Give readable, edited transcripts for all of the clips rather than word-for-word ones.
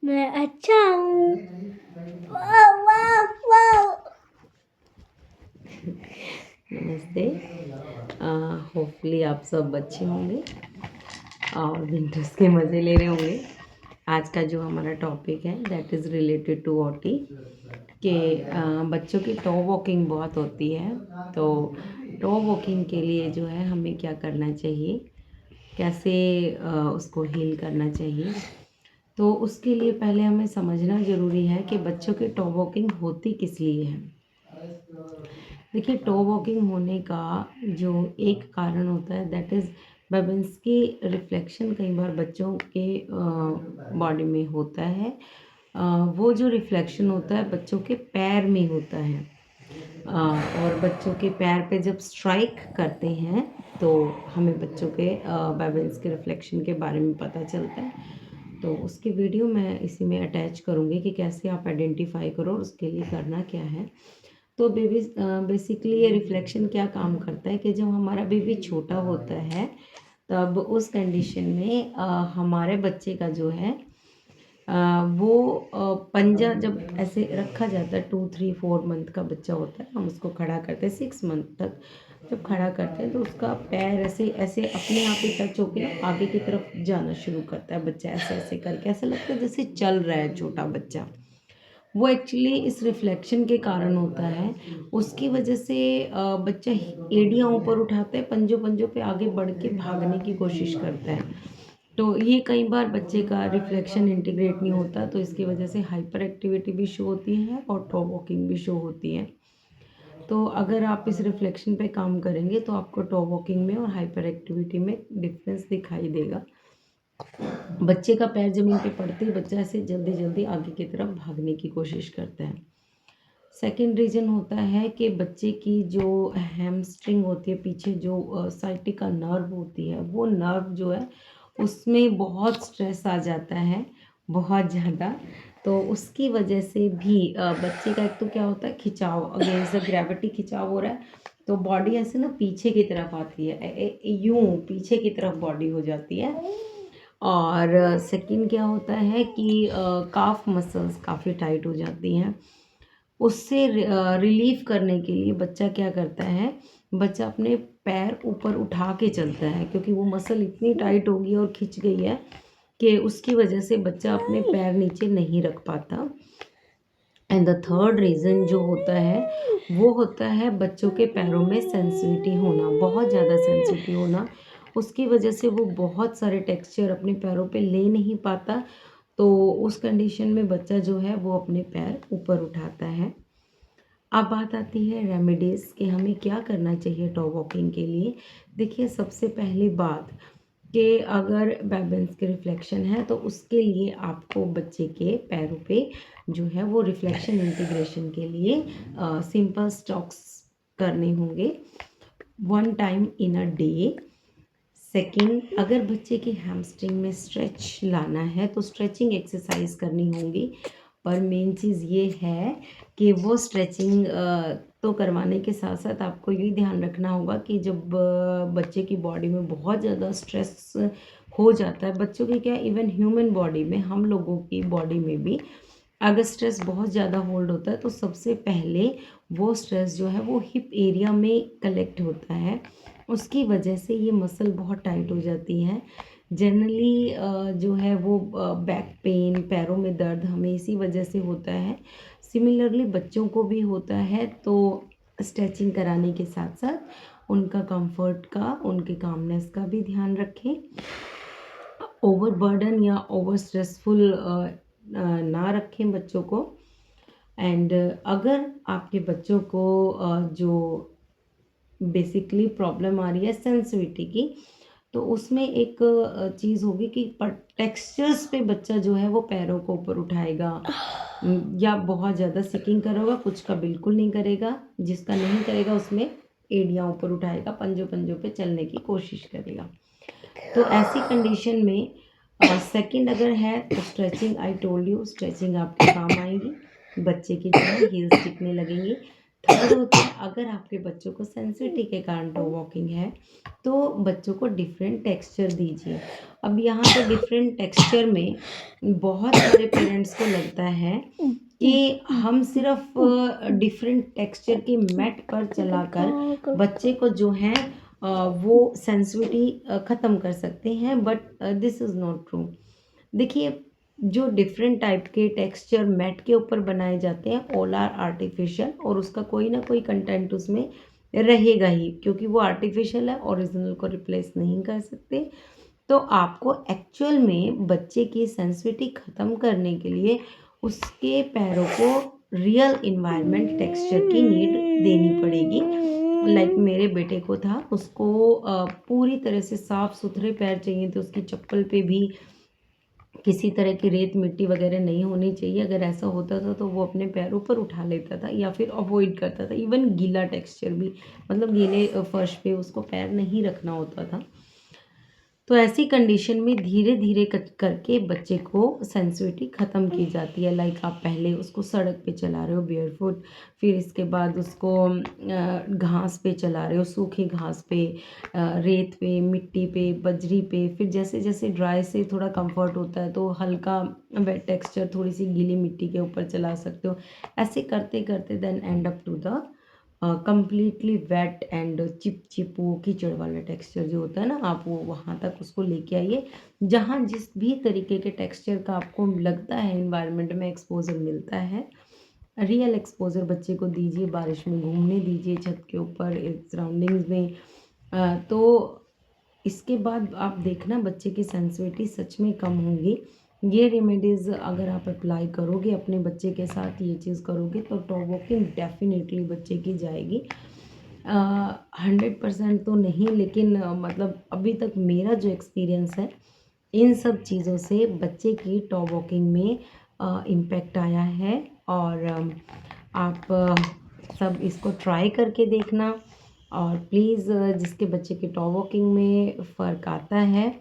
मैं अच्छा हूँ। वाह वाह वाह। नमस्ते। होपफुली आप सब अच्छे होंगे और विंटर्स के मज़े ले रहे होंगे। आज का जो हमारा टॉपिक है दैट इज़ रिलेटेड टू ऑटी कि बच्चों की टॉ वॉकिंग बहुत होती है। तो टॉ वॉकिंग के लिए जो है हमें क्या करना चाहिए, कैसे उसको हील करना चाहिए। तो उसके लिए पहले हमें समझना ज़रूरी है कि बच्चों की टॉ वॉकिंग होती किस लिए है। देखिए, टो वॉकिंग होने का जो एक कारण होता है दैट इज़ बेबीज़ की रिफ्लेक्शन कई बार बच्चों के बॉडी में होता है। वो जो रिफ्लेक्शन होता है बच्चों के पैर में होता है। और बच्चों के पैर पे जब स्ट्राइक करते हैं तो हमें बच्चों के बेबीज़ के रिफ्लेक्शन के बारे में पता चलता है। तो उसकी वीडियो मैं इसी में अटैच करूँगी कि कैसे आप आइडेंटिफाई करो और उसके लिए करना क्या है। तो बेबी बेसिकली ये रिफ्लेक्शन क्या काम करता है कि जब हमारा बेबी छोटा होता है तब उस कंडीशन में हमारे बच्चे का जो है वो पंजा जब ऐसे रखा जाता है 2 3 4 मंथ का बच्चा होता है, हम उसको खड़ा करते हैं 6 मंथ तक। जब खड़ा करते हैं तो उसका पैर ऐसे ऐसे अपने आप ही टच होकर ना आगे की तरफ जाना शुरू करता है। बच्चा ऐसे ऐसे करके ऐसा लगता है जैसे चल रहा है छोटा बच्चा। वो एक्चुअली इस रिफ्लेक्शन के कारण होता है। उसकी वजह से बच्चा एड़ियाँ ऊपर उठाता है, पंजों पंजों पे आगे बढ़ के भागने की कोशिश करता है। तो ये कई बार बच्चे का रिफ्लेक्शन इंटीग्रेट नहीं होता, तो इसकी वजह से हाइपर एक्टिविटी भी शो होती है और टॉप वॉकिंग भी शो होती है। तो अगर आप इस रिफ्लेक्शन पे काम करेंगे तो आपको टॉप वॉकिंग में और हाइपर एक्टिविटी में डिफरेंस दिखाई देगा। बच्चे का पैर ज़मीन पे पड़ते ही बच्चा ऐसे जल्दी-जल्दी आगे की तरफ भागने की कोशिश करता है। सेकंड रीज़न होता है कि बच्चे की जो हैमस्ट्रिंग होती है, पीछे जो साइटिका नर्व होती है, वो नर्व जो है उसमें बहुत स्ट्रेस आ जाता है, बहुत ज़्यादा। तो उसकी वजह से भी बच्चे का एक तो क्या होता है, खिंचाव अगेंस्ट द ग्रेविटी खिंचाव हो रहा है, तो बॉडी ऐसे ना पीछे की तरफ आती है, यूँ पीछे की तरफ बॉडी हो जाती है। और सेकंड क्या होता है कि काफ मसल्स काफ़ी टाइट हो जाती हैं। उससे रिलीफ़ करने के लिए बच्चा क्या करता है, बच्चा अपने पैर ऊपर उठा के चलता है, क्योंकि वो मसल इतनी टाइट हो गई है और खिंच गई है कि उसकी वजह से बच्चा अपने पैर नीचे नहीं रख पाता। एंड द थर्ड रीज़न जो होता है वो होता है बच्चों के पैरों में सेंसिटिविटी होना, बहुत ज़्यादा सेंसिटिव होना। उसकी वजह से वो बहुत सारे टेक्सचर अपने पैरों पे ले नहीं पाता। तो उस कंडीशन में बच्चा जो है वो अपने पैर ऊपर उठाता है। अब बात आती है रेमेडीज़ कि हमें क्या करना चाहिए टॉ वॉकिंग के लिए। देखिए, सबसे पहली बात कि अगर बेबेन्स के रिफ्लेक्शन है तो उसके लिए आपको बच्चे के पैरों पे जो है वो रिफ्लेक्शन इंटीग्रेशन के लिए सिंपल स्टॉक्स करने होंगे 1 time in a day. Second, अगर बच्चे की हैमस्ट्रिंग में स्ट्रेच लाना है तो स्ट्रेचिंग एक्सरसाइज करनी होगी। पर मेन चीज़ ये है कि वो स्ट्रेचिंग तो करवाने के साथ साथ आपको ये ध्यान रखना होगा कि जब बच्चे की बॉडी में बहुत ज़्यादा स्ट्रेस हो जाता है, बच्चों की क्या इवन ह्यूमन बॉडी में, हम लोगों की बॉडी में भी अगर स्ट्रेस बहुत ज़्यादा होल्ड होता है तो सबसे पहले वो स्ट्रेस जो है वो हिप एरिया में कलेक्ट होता है। उसकी वजह से ये मसल बहुत टाइट हो जाती हैं। जनरली जो है वो बैक पेन, पैरों में दर्द हमें इसी वजह से होता है। सिमिलरली बच्चों को भी होता है, तो स्ट्रेचिंग कराने के साथ-साथ उनका कंफर्ट का, उनके कामनेस का भी ध्यान रखें। ओवरबर्डन या ओवर स्ट्रेसफुल ना रखें बच्चों को। एंड अगर आपके बच्चों को जो बेसिकली प्रॉब्लम आ रही है सेंसिटिविटी की, तो उसमें एक चीज़ होगी कि टेक्सचर्स पे बच्चा जो है वो पैरों को ऊपर उठाएगा, या बहुत ज़्यादा सिकिंग करेगा, कुछ का बिल्कुल नहीं करेगा, जिसका नहीं करेगा उसमें एड़ियाँ ऊपर उठाएगा, पंजों पंजों पे चलने की कोशिश करेगा। तो ऐसी कंडीशन में सेकंड अगर है तो stretching, I told you stretching आपके काम आएगी, बच्चे की जो है हील्स टिकने लगेंगी। थर्ड होता है, अगर आपके बच्चों को सेंसिटिविटी के कारण टो वॉकिंग है तो बच्चों को डिफरेंट टेक्सचर दीजिए। अब यहाँ पे डिफरेंट टेक्सचर में बहुत सारे पेरेंट्स को लगता है कि हम सिर्फ डिफरेंट टेक्सचर की मैट पर चलाकर बच्चे को जो है वो सेंसिटिविटी ख़त्म कर सकते हैं, but this is not true. देखिए, जो डिफरेंट टाइप के टेक्सचर मैट के ऊपर बनाए जाते हैं ऑल आर आर्टिफिशियल, और उसका कोई ना कोई कंटेंट उसमें रहेगा ही, क्योंकि वो आर्टिफिशियल है, ओरिजिनल को रिप्लेस नहीं कर सकते। तो आपको एक्चुअल में बच्चे की सेंसिटिविटी ख़त्म करने के लिए उसके पैरों को रियल इन्वायरमेंट टेक्सचर की नीड देनी पड़ेगी। लाइक मेरे बेटे को था, उसको पूरी तरह से साफ़ सुथरे पैर चाहिए थे, उसकी चप्पल पे भी किसी तरह की रेत मिट्टी वगैरह नहीं होनी चाहिए। अगर ऐसा होता था तो वो अपने पैरों पर उठा लेता था या फिर अवॉइड करता था। इवन गीला टेक्सचर भी, मतलब गीले फर्श पे उसको पैर नहीं रखना होता था। तो ऐसी कंडीशन में धीरे धीरे करके बच्चे को सेंसिटिविटी ख़त्म की जाती है। लाइक आप पहले उसको सड़क पे चला रहे हो बेयरफुट, फिर इसके बाद उसको घास पे चला रहे हो, सूखी घास पे, रेत पे, मिट्टी पे, बजरी पे, फिर जैसे जैसे ड्राई से थोड़ा कंफर्ट होता है तो हल्का वेट टेक्सचर थोड़ी सी गीली मिट्टी के ऊपर चला सकते हो। ऐसे करते करते then end up to the completely wet and चिपचिपू कीचड़ वाला टेक्सचर जो होता है ना, आप वो वहाँ तक उसको लेके आइए जहाँ जिस भी तरीके के टेक्सचर का आपको लगता है इन्वायरमेंट में एक्सपोजर मिलता है। रियल एक्सपोजर बच्चे को दीजिए, बारिश में घूमने दीजिए, छत के ऊपर सराउंडिंग्स में। तो इसके बाद आप देखना बच्चे की सेंसिटिविटी सच में कम होगी। ये रेमेडीज़ अगर आप अप्लाई करोगे अपने बच्चे के साथ, ये चीज़ करोगे तो टो वॉकिंग डेफिनेटली बच्चे की जाएगी। 100% तो नहीं, लेकिन मतलब अभी तक मेरा जो एक्सपीरियंस है इन सब चीज़ों से बच्चे की टो वॉकिंग में इम्पैक्ट आया है। और आप सब इसको ट्राई करके देखना। और प्लीज़ जिसके बच्चे के टो वॉकिंग में फ़र्क आता है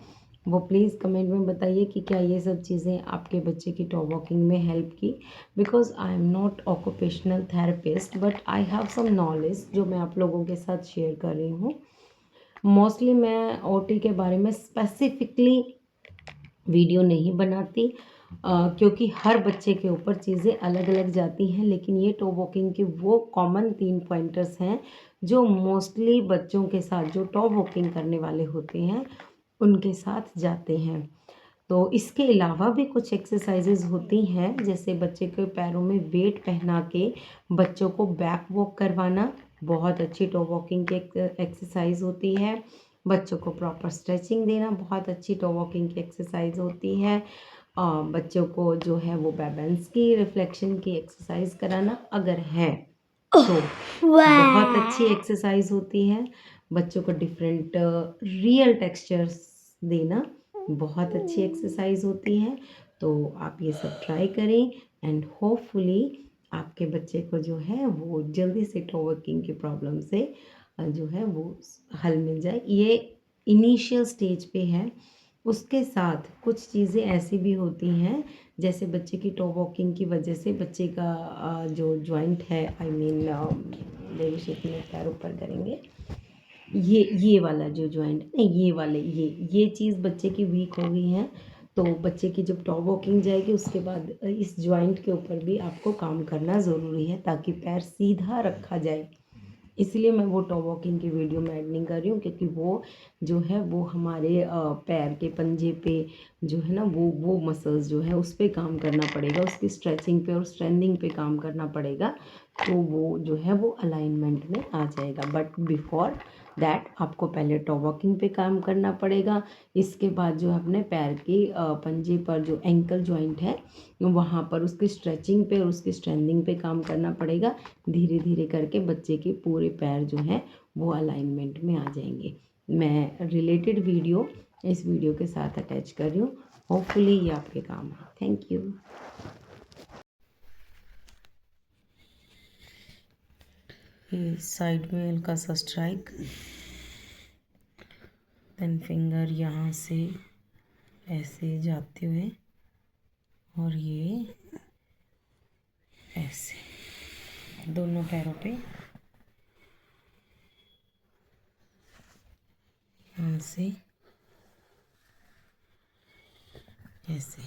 वो प्लीज़ कमेंट में बताइए कि क्या ये सब चीज़ें आपके बच्चे की टो वॉकिंग में हेल्प की। Because I am not occupational therapist, but I have some knowledge जो मैं आप लोगों के साथ शेयर कर रही हूँ। मोस्टली मैं ओटी के बारे में स्पेसिफिकली वीडियो नहीं बनाती, क्योंकि हर बच्चे के ऊपर चीज़ें अलग अलग जाती हैं। लेकिन ये टो वॉकिंग के वो कॉमन 3 पॉइंटर्स हैं जो मोस्टली बच्चों के साथ जो टो वॉकिंग करने वाले होते हैं उनके साथ जाते हैं। तो इसके अलावा भी कुछ एक्सरसाइजेज होती हैं, जैसे बच्चे के पैरों में वेट पहना के बच्चों को बैक वॉक करवाना, बहुत अच्छी टो वॉकिंग की एक्सरसाइज होती है। बच्चों को प्रॉपर स्ट्रेचिंग देना बहुत अच्छी टो वॉकिंग की एक्सरसाइज होती है। बच्चों को जो है वो बैलेंस की रिफ्लेक्शन की एक्सरसाइज कराना अगर है तो बहुत अच्छी एक्सरसाइज होती है। बच्चों को डिफरेंट रियल टेक्सचर्स देना बहुत अच्छी एक्सरसाइज होती है। तो आप ये सब ट्राई करें एंड होपफुली आपके बच्चे को जो है वो जल्दी से टो वर्किंग की प्रॉब्लम से जो है वो हल मिल जाए। ये इनिशियल स्टेज पे है। उसके साथ कुछ चीज़ें ऐसी भी होती हैं, जैसे बच्चे की टो वॉकिंग की वजह से बच्चे का जो जॉइंट है, आई मीन बेबी शेप में पैर ऊपर करेंगे, ये वाला जो जॉइंट है, ये वाले ये चीज़ बच्चे की वीक हो गई है। तो बच्चे की जब टॉप वॉकिंग जाएगी उसके बाद इस जॉइंट के ऊपर भी आपको काम करना ज़रूरी है ताकि पैर सीधा रखा जाए। इसलिए मैं वो टॉप वॉकिंग की वीडियो में ऐड नहीं कर रही हूँ, क्योंकि वो जो है वो हमारे पैर के पंजे पे जो है ना वो मसल्स जो है उस पे काम करना पड़ेगा, उसकी स्ट्रेचिंग पे और स्ट्रेंथिंग पे काम करना पड़ेगा। तो वो जो है वो अलाइनमेंट में आ जाएगा। बट बिफोर दैट आपको पहले टो वॉकिंग पे काम करना पड़ेगा। इसके बाद जो अपने पैर की पंजे पर जो एंकल जॉइंट है वहाँ पर उसकी स्ट्रेचिंग पे और उसकी स्ट्रेंथिंग पे काम करना पड़ेगा। धीरे धीरे करके बच्चे के पूरे पैर जो हैं वो अलाइनमेंट में आ जाएंगे। मैं रिलेटेड वीडियो इस वीडियो के साथ अटैच कर रही हूँ। होपफुली ये आपके काम है। Thank you. ये साइड में हल्का सा स्ट्राइक, देन फिंगर यहाँ से ऐसे जाते हुए और ये ऐसे। दोनों पैरों पे ऐसे ऐसे।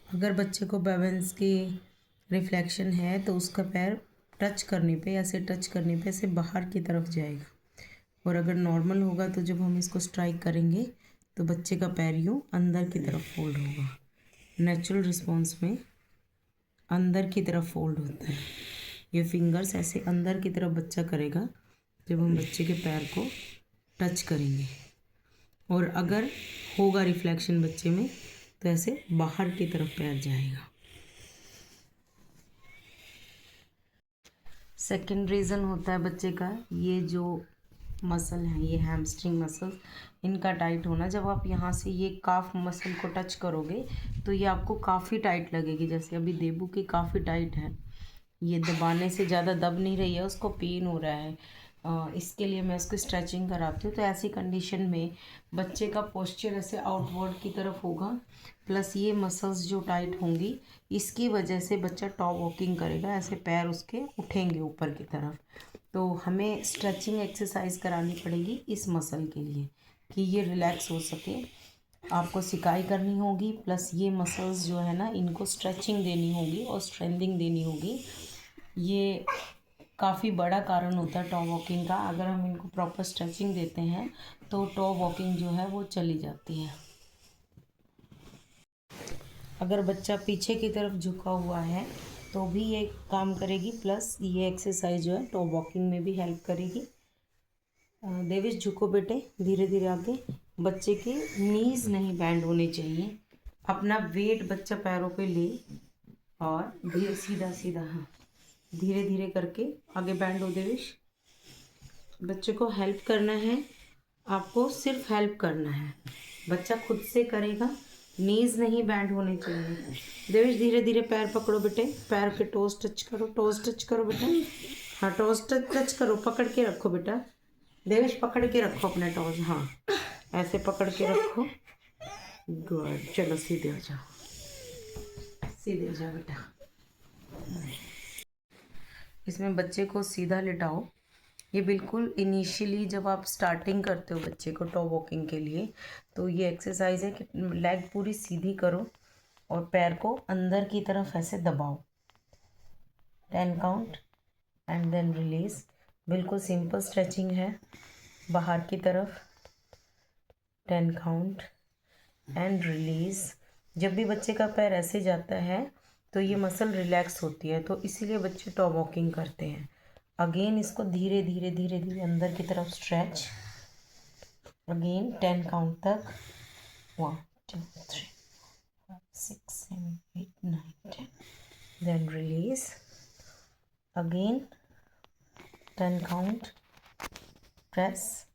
अगर बच्चे को बेबेंस की रिफ्लेक्शन है तो उसका पैर टच करने पे, ऐसे टच करने पे ऐसे बाहर की तरफ जाएगा, और अगर नॉर्मल होगा तो जब हम इसको स्ट्राइक करेंगे तो बच्चे का पैर यूँ अंदर की तरफ फोल्ड होगा। नेचुरल रिस्पॉन्स में अंदर की तरफ फोल्ड होता है। ये फिंगर्स ऐसे अंदर की तरफ बच्चा करेगा जब हम बच्चे के पैर को टच करेंगे, और अगर होगा रिफ्लेक्शन बच्चे में तो ऐसे बाहर की तरफ पैर जाएगा। सेकेंड रीज़न होता है बच्चे का, ये जो मसल है, ये हैमस्ट्रिंग मसल, इनका टाइट होना। जब आप यहाँ से ये काफ मसल को टच करोगे तो ये आपको काफ़ी टाइट लगेगी। जैसे अभी देबू की काफ़ी टाइट है, ये दबाने से ज़्यादा दब नहीं रही है, उसको पेन हो रहा है। इसके लिए मैं इसको स्ट्रेचिंग कराती हूँ। तो ऐसी कंडीशन में बच्चे का पोस्चर ऐसे आउटवर्ड की तरफ होगा, प्लस ये मसल्स जो टाइट होंगी, इसकी वजह से बच्चा टॉप वॉकिंग करेगा, ऐसे पैर उसके उठेंगे ऊपर की तरफ। तो हमें स्ट्रेचिंग एक्सरसाइज करानी पड़ेगी इस मसल के लिए कि ये रिलैक्स हो सके। आपको सिकाई करनी होगी, प्लस ये मसल्स जो है ना, इनको स्ट्रेचिंग देनी होगी और स्ट्रेंथिंग देनी होगी। ये काफ़ी बड़ा कारण होता है टॉप वॉकिंग का। अगर हम इनको प्रॉपर स्ट्रेचिंग देते हैं तो टॉप वॉकिंग जो है वो चली जाती है। अगर बच्चा पीछे की तरफ झुका हुआ है तो भी ये काम करेगी, प्लस ये एक्सरसाइज जो है टॉप वॉकिंग में भी हेल्प करेगी। देविश झुको बेटे, धीरे धीरे आगे। बच्चे के नीज नहीं बैंड होने चाहिए। अपना वेट बच्चा पैरों पे ले और धीरे सीधा सीधा, हाँ, धीरे धीरे करके आगे बैंड हो। देविश, बच्चे को हेल्प करना है, आपको सिर्फ हेल्प करना है, बच्चा खुद से करेगा। नीज नहीं बैंड होने चाहिए। देविश धीरे धीरे पैर पकड़ो बेटे, पैर के टोस टच करो, टोस टच करो बेटा। हाँ, टोस टच करो, पकड़ के रखो बेटा। देविश पकड़ के रखो अपने टोस, हाँ ऐसे पकड़ के रखो। गुड, चलो सीधे हो जाओ, सीधे हो जाओ बेटा। इसमें बच्चे को सीधा लिटाओ। ये बिल्कुल इनिशियली जब आप स्टार्टिंग करते हो बच्चे को टॉप वॉकिंग के लिए, तो ये एक्सरसाइज है कि लेग पूरी सीधी करो और पैर को अंदर की तरफ ऐसे दबाओ। 10 काउंट एंड देन रिलीज। बिल्कुल सिंपल स्ट्रेचिंग है बाहर की तरफ। 10 काउंट एंड रिलीज। जब भी बच्चे का पैर ऐसे जाता है तो ये मसल रिलैक्स होती है, तो इसीलिए बच्चे टॉप वॉकिंग करते हैं। अगेन इसको धीरे धीरे धीरे धीरे अंदर की तरफ स्ट्रेच। अगेन 10 काउंट तक। 1 2 3 5 6 7 8 9 10। Then release. Again 10 count, press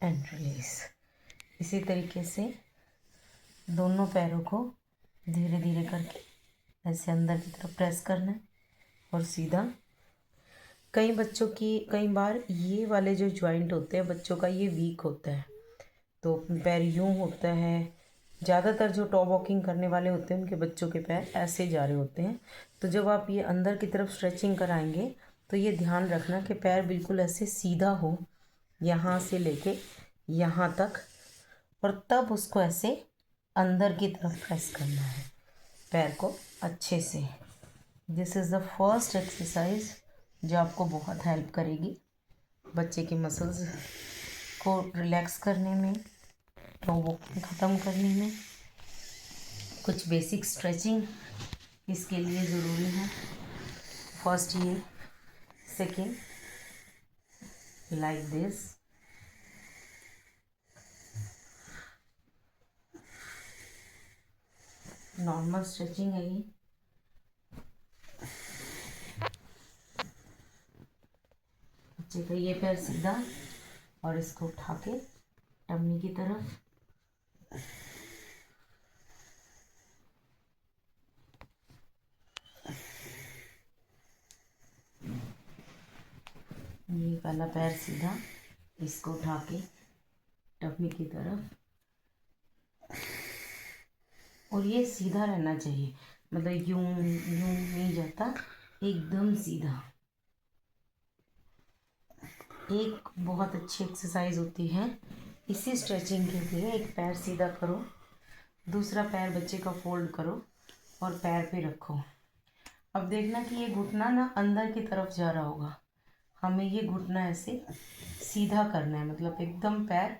and release. इसी तरीके से दोनों पैरों को धीरे धीरे करके ऐसे अंदर की तरफ प्रेस करना है और सीधा। कई बार ये वाले जो जॉइंट होते हैं बच्चों का, ये वीक होता है, तो पैर यूँ होता है। ज़्यादातर जो टॉप वॉकिंग करने वाले होते हैं उनके बच्चों के पैर ऐसे जा रहे होते हैं। तो जब आप ये अंदर की तरफ स्ट्रेचिंग कराएंगे तो ये ध्यान रखना कि पैर बिल्कुल ऐसे सीधा हो, यहाँ से लेके यहाँ तक, और तब उसको ऐसे अंदर की तरफ प्रेस करना है पैर को अच्छे से। This is the first exercise जो आपको बहुत हेल्प करेगी बच्चे की मसल्स को रिलैक्स करने में, तो वो ख़त्म करने में। कुछ बेसिक स्ट्रेचिंग इसके लिए ज़रूरी है। फर्स्ट ये, second like this. Normal stretching है ये। बच्चे का ये पैर सीधा और इसको उठा के टम्मी की तरफ। ये पहला पैर सीधा, इसको उठा के टम्मी की तरफ, और ये सीधा रहना चाहिए। मतलब यूं यूं नहीं जाता, एकदम सीधा। एक बहुत अच्छी एक्सरसाइज होती है इसी स्ट्रेचिंग के लिए। एक पैर सीधा करो, दूसरा पैर बच्चे का फोल्ड करो और पैर पे रखो। अब देखना कि ये घुटना ना अंदर की तरफ जा रहा होगा, हमें ये घुटना ऐसे सीधा करना है, मतलब एकदम पैर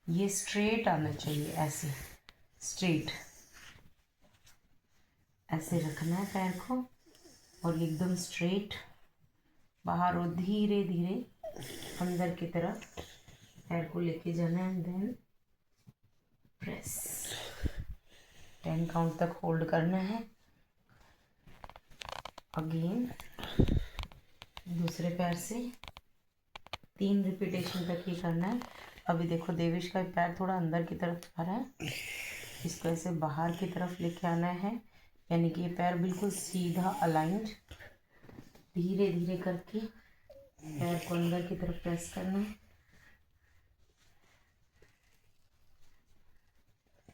ये स्ट्रेट आना चाहिए, ऐसे स्ट्रेट ऐसे रखना है पैर को और एकदम स्ट्रेट बाहर, और धीरे धीरे अंदर की तरफ पैर को लेके जाना है। देन प्रेस, 10 काउंट तक होल्ड करना है। अगेन दूसरे पैर से 3 रिपीटेशन तक ही करना है। अभी देखो देवेश का पैर थोड़ा अंदर की तरफ आ रहा है, इसको ऐसे बाहर की तरफ लेके आना है, यानी कि ये पैर बिल्कुल सीधा अलाइंड। धीरे धीरे करके पैर को अंदर की तरफ प्रेस करना है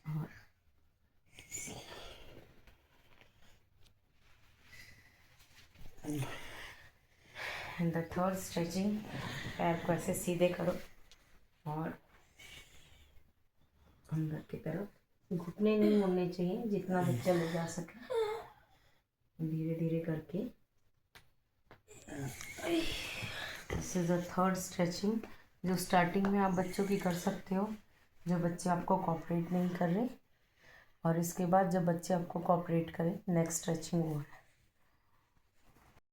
और एंड द थर्ड स्ट्रेचिंग, पैर को ऐसे सीधे करो और अंदर की तरफ, घुटने नहीं मुड़ने चाहिए, जितना बच्चा ले जा सके धीरे धीरे करके। This is the third stretching, जो स्टार्टिंग में आप बच्चों की कर सकते हो जो बच्चे आपको कोऑपरेट नहीं कर रहे, और इसके बाद जब बच्चे आपको कोऑपरेट करें नेक्स्ट स्ट्रेचिंग वो है।